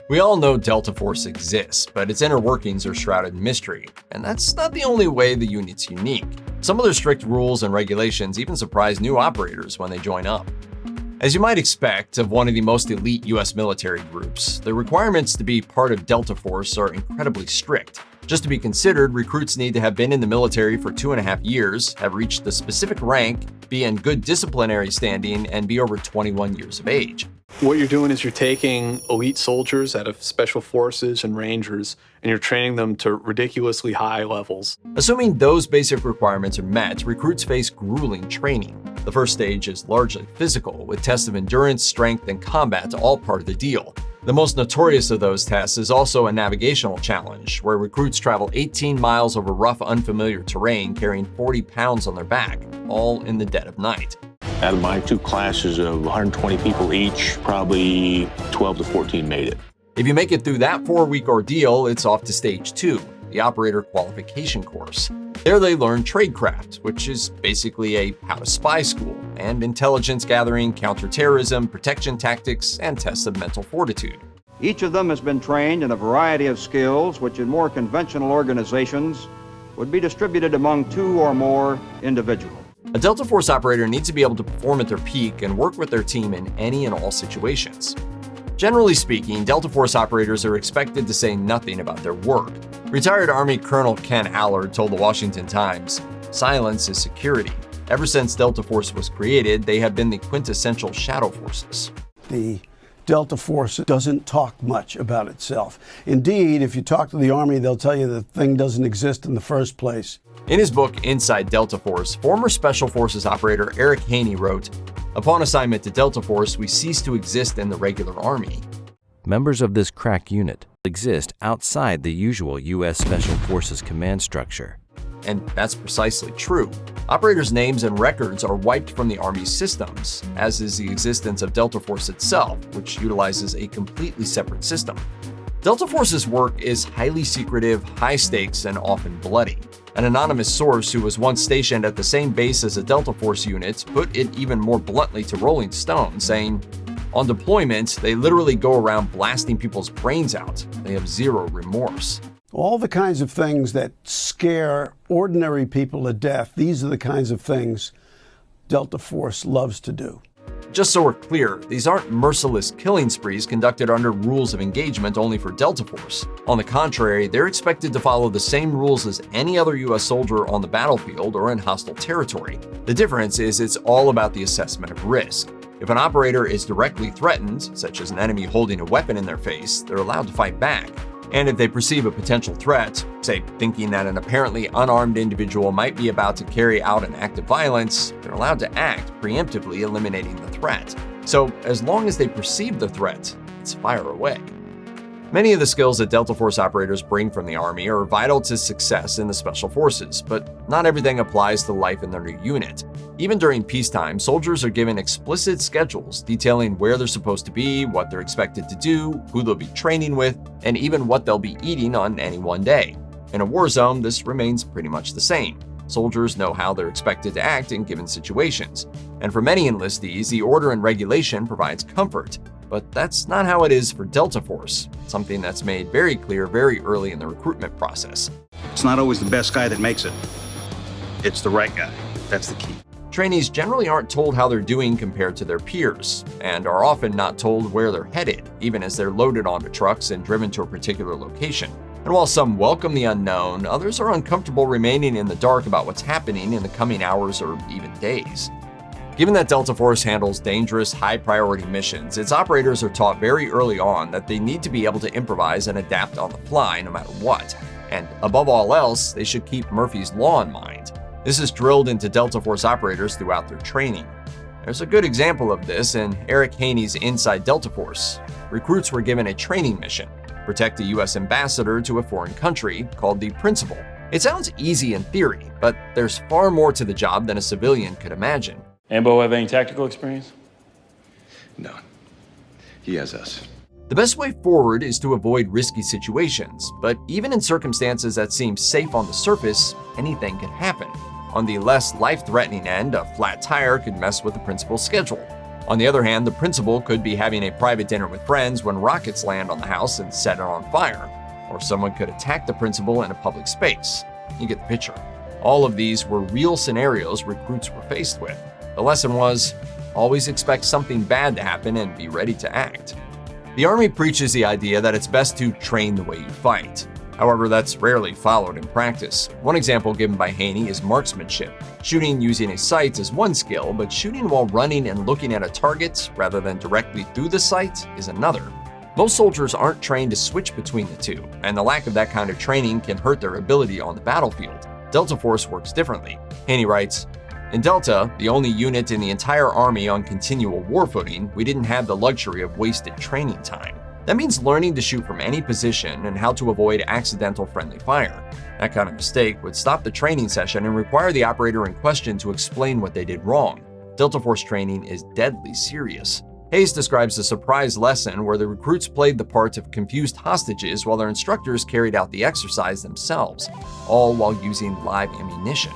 We all know Delta Force exists, but its inner workings are shrouded in mystery, and that's not the only way the unit's unique. Some of their strict rules and regulations even surprise new operators when they join up. As you might expect of one of the most elite US military groups, the requirements to be part of Delta Force are incredibly strict. Just to be considered, recruits need to have been in the military for 2.5 years, have reached the specific rank, be in good disciplinary standing, and be over 21 years of age. What you're doing is you're taking elite soldiers out of special forces and rangers, and you're training them to ridiculously high levels. Assuming those basic requirements are met, recruits face grueling training. The first stage is largely physical, with tests of endurance, strength, and combat all part of the deal. The most notorious of those tests is also a navigational challenge, where recruits travel 18 miles over rough, unfamiliar terrain carrying 40 pounds on their back, all in the dead of night. Out of my 2 classes of 120 people each, probably 12 to 14 made it. If you make it through that 4-week ordeal, it's off to stage 2, the operator qualification course. There they learn tradecraft, which is basically a how to spy school, and intelligence gathering, counterterrorism, protection tactics, and tests of mental fortitude. Each of them has been trained in a variety of skills which in more conventional organizations would be distributed among 2 or more individuals. A Delta Force operator needs to be able to perform at their peak and work with their team in any and all situations. Generally speaking, Delta Force operators are expected to say nothing about their work. Retired Army Colonel Ken Allard told the Washington Times, "Silence is security. Ever since Delta Force was created, they have been the quintessential shadow forces." The Delta Force doesn't talk much about itself. Indeed, if you talk to the Army, they'll tell you the thing doesn't exist in the first place. In his book, Inside Delta Force, former Special Forces operator Eric Haney wrote, "Upon assignment to Delta Force, we cease to exist in the regular Army." Members of this crack unit exist outside the usual U.S. Special Forces command structure. And that's precisely true. Operators' names and records are wiped from the Army's systems, as is the existence of Delta Force itself, which utilizes a completely separate system. Delta Force's work is highly secretive, high stakes, and often bloody. An anonymous source who was once stationed at the same base as a Delta Force unit put it even more bluntly to Rolling Stone, saying, "On deployment, they literally go around blasting people's brains out. They have zero remorse." All the kinds of things that scare ordinary people to death, these are the kinds of things Delta Force loves to do. Just so we're clear, these aren't merciless killing sprees conducted under rules of engagement only for Delta Force. On the contrary, they're expected to follow the same rules as any other US soldier on the battlefield or in hostile territory. The difference is it's all about the assessment of risk. If an operator is directly threatened, such as an enemy holding a weapon in their face, they're allowed to fight back. And if they perceive a potential threat, say thinking that an apparently unarmed individual might be about to carry out an act of violence, they're allowed to act, preemptively eliminating the threat. So as long as they perceive the threat, it's fire away. Many of the skills that Delta Force operators bring from the Army are vital to success in the Special Forces, but not everything applies to life in their new unit. Even during peacetime, soldiers are given explicit schedules detailing where they're supposed to be, what they're expected to do, who they'll be training with, and even what they'll be eating on any one day. In a war zone, this remains pretty much the same. Soldiers know how they're expected to act in given situations. And for many enlistees, the order and regulation provides comfort. But that's not how it is for Delta Force, something that's made very clear very early in the recruitment process. It's not always the best guy that makes it. It's the right guy. That's the key. Trainees generally aren't told how they're doing compared to their peers, and are often not told where they're headed, even as they're loaded onto trucks and driven to a particular location. And while some welcome the unknown, others are uncomfortable remaining in the dark about what's happening in the coming hours or even days. Given that Delta Force handles dangerous, high-priority missions, its operators are taught very early on that they need to be able to improvise and adapt on the fly no matter what. And above all else, they should keep Murphy's Law in mind. This is drilled into Delta Force operators throughout their training. There's a good example of this in Eric Haney's Inside Delta Force. Recruits were given a training mission: protect a U.S. ambassador to a foreign country, called the Principal. It sounds easy in theory, but there's far more to the job than a civilian could imagine. Ambo have any tactical experience? No. He has us. The best way forward is to avoid risky situations, but even in circumstances that seem safe on the surface, anything can happen. On the less life-threatening end, a flat tire could mess with the principal's schedule. On the other hand, the principal could be having a private dinner with friends when rockets land on the house and set it on fire, or someone could attack the principal in a public space. You get the picture. All of these were real scenarios recruits were faced with. The lesson was, always expect something bad to happen and be ready to act. The Army preaches the idea that it's best to train the way you fight. However, that's rarely followed in practice. One example given by Haney is marksmanship. Shooting using a sight is one skill, but shooting while running and looking at a target rather than directly through the sight is another. Most soldiers aren't trained to switch between the two, and the lack of that kind of training can hurt their ability on the battlefield. Delta Force works differently. Haney writes, "In Delta, the only unit in the entire Army on continual war footing, we didn't have the luxury of wasted training time. That means learning to shoot from any position and how to avoid accidental friendly fire. That kind of mistake would stop the training session and require the operator in question to explain what they did wrong. Delta Force training is deadly serious." Hayes describes a surprise lesson where the recruits played the part of confused hostages while their instructors carried out the exercise themselves, all while using live ammunition.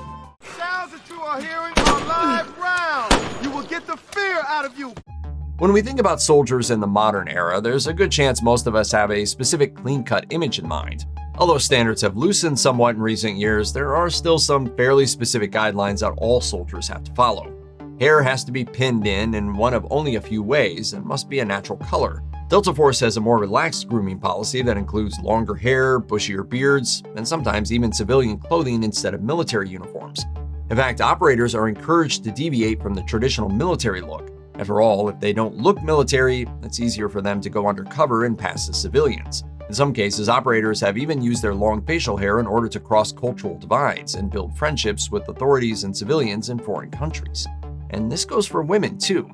Sounds that you are hearing are live rounds. You will get the fear out of you. When we think about soldiers in the modern era, there's a good chance most of us have a specific clean-cut image in mind. Although standards have loosened somewhat in recent years, there are still some fairly specific guidelines that all soldiers have to follow. Hair has to be pinned in one of only a few ways and must be a natural color. Delta Force has a more relaxed grooming policy that includes longer hair, bushier beards, and sometimes even civilian clothing instead of military uniforms. In fact, operators are encouraged to deviate from the traditional military look. After all, if they don't look military, it's easier for them to go undercover and pass as civilians. In some cases, operators have even used their long facial hair in order to cross cultural divides and build friendships with authorities and civilians in foreign countries. And this goes for women too.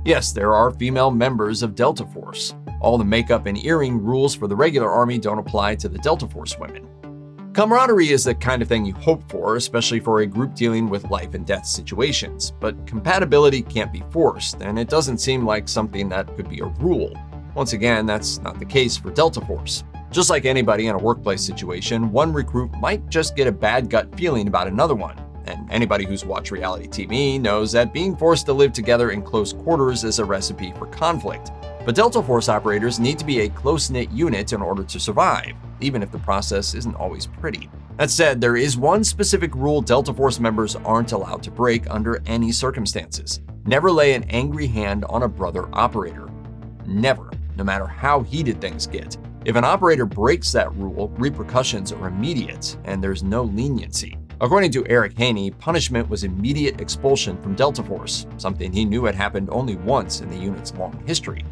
Yes, there are female members of Delta Force. All the makeup and earring rules for the regular Army don't apply to the Delta Force women. Camaraderie is the kind of thing you hope for, especially for a group dealing with life and death situations, but compatibility can't be forced, and it doesn't seem like something that could be a rule. Once again, that's not the case for Delta Force. Just like anybody in a workplace situation, one recruit might just get a bad gut feeling about another one. And anybody who's watched reality TV knows that being forced to live together in close quarters is a recipe for conflict. But Delta Force operators need to be a close-knit unit in order to survive, even if the process isn't always pretty. That said, there is one specific rule Delta Force members aren't allowed to break under any circumstances. Never lay an angry hand on a brother operator. Never, no matter how heated things get. If an operator breaks that rule, repercussions are immediate, and there's no leniency. According to Eric Haney, punishment was immediate expulsion from Delta Force, something he knew had happened only once in the unit's long history.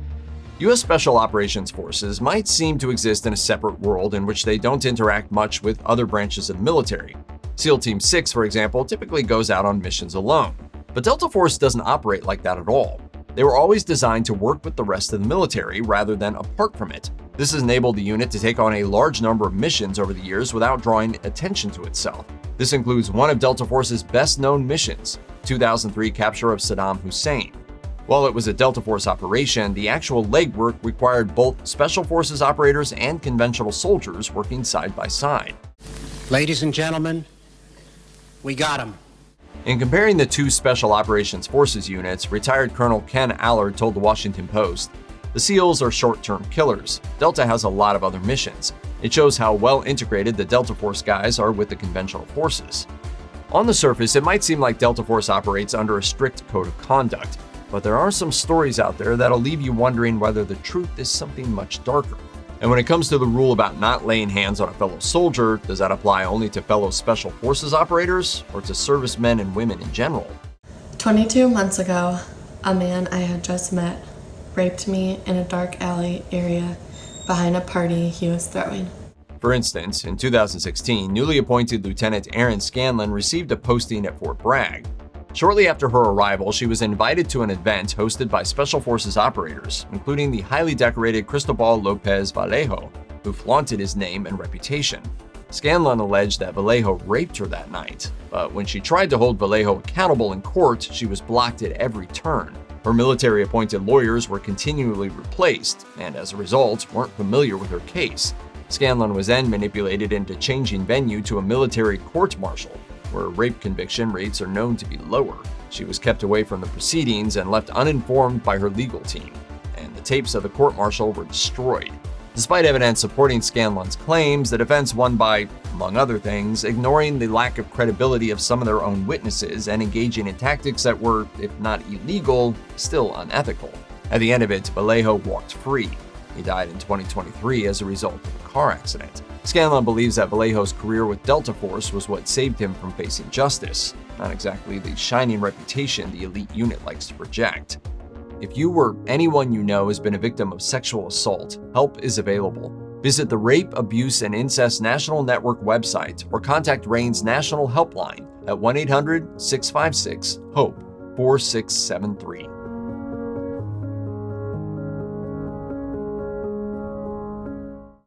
U.S. Special Operations Forces might seem to exist in a separate world in which they don't interact much with other branches of the military. SEAL Team 6, for example, typically goes out on missions alone. But Delta Force doesn't operate like that at all. They were always designed to work with the rest of the military rather than apart from it. This has enabled the unit to take on a large number of missions over the years without drawing attention to itself. This includes one of Delta Force's best-known missions, 2003 capture of Saddam Hussein. While it was a Delta Force operation, the actual legwork required both Special Forces operators and conventional soldiers working side by side. Ladies and gentlemen, we got him. In comparing the two Special Operations Forces units, retired Colonel Ken Allard told the Washington Post, "The SEALs are short-term killers. Delta has a lot of other missions. It shows how well integrated the Delta Force guys are with the conventional forces." On the surface, it might seem like Delta Force operates under a strict code of conduct, but there are some stories out there that'll leave you wondering whether the truth is something much darker. And when it comes to the rule about not laying hands on a fellow soldier, does that apply only to fellow Special Forces operators or to servicemen and women in general? 22 months ago, a man I had just met raped me in a dark alley area behind a party he was throwing. For instance, in 2016, newly appointed Lieutenant Erin Scanlon received a posting at Fort Bragg. Shortly after her arrival, she was invited to an event hosted by Special Forces operators, including the highly decorated Cristobal Lopez Vallejo, who flaunted his name and reputation. Scanlon alleged that Vallejo raped her that night, but when she tried to hold Vallejo accountable in court, she was blocked at every turn. Her military-appointed lawyers were continually replaced, and as a result, weren't familiar with her case. Scanlon was then manipulated into changing venue to a military court-martial. where rape conviction rates are known to be lower. She was kept away from the proceedings and left uninformed by her legal team, and the tapes of the court-martial were destroyed. Despite evidence supporting Scanlon's claims, the defense won by, among other things, ignoring the lack of credibility of some of their own witnesses and engaging in tactics that were, if not illegal, still unethical. At the end of it, Vallejo walked free. He died in 2023 as a result of a car accident. Scanlon believes that Vallejo's career with Delta Force was what saved him from facing justice, not exactly the shining reputation the elite unit likes to project. If you or anyone you know has been a victim of sexual assault, help is available. Visit the Rape, Abuse, and Incest National Network website or contact RAIN's National Helpline at 1-800-656-HOPE 4673.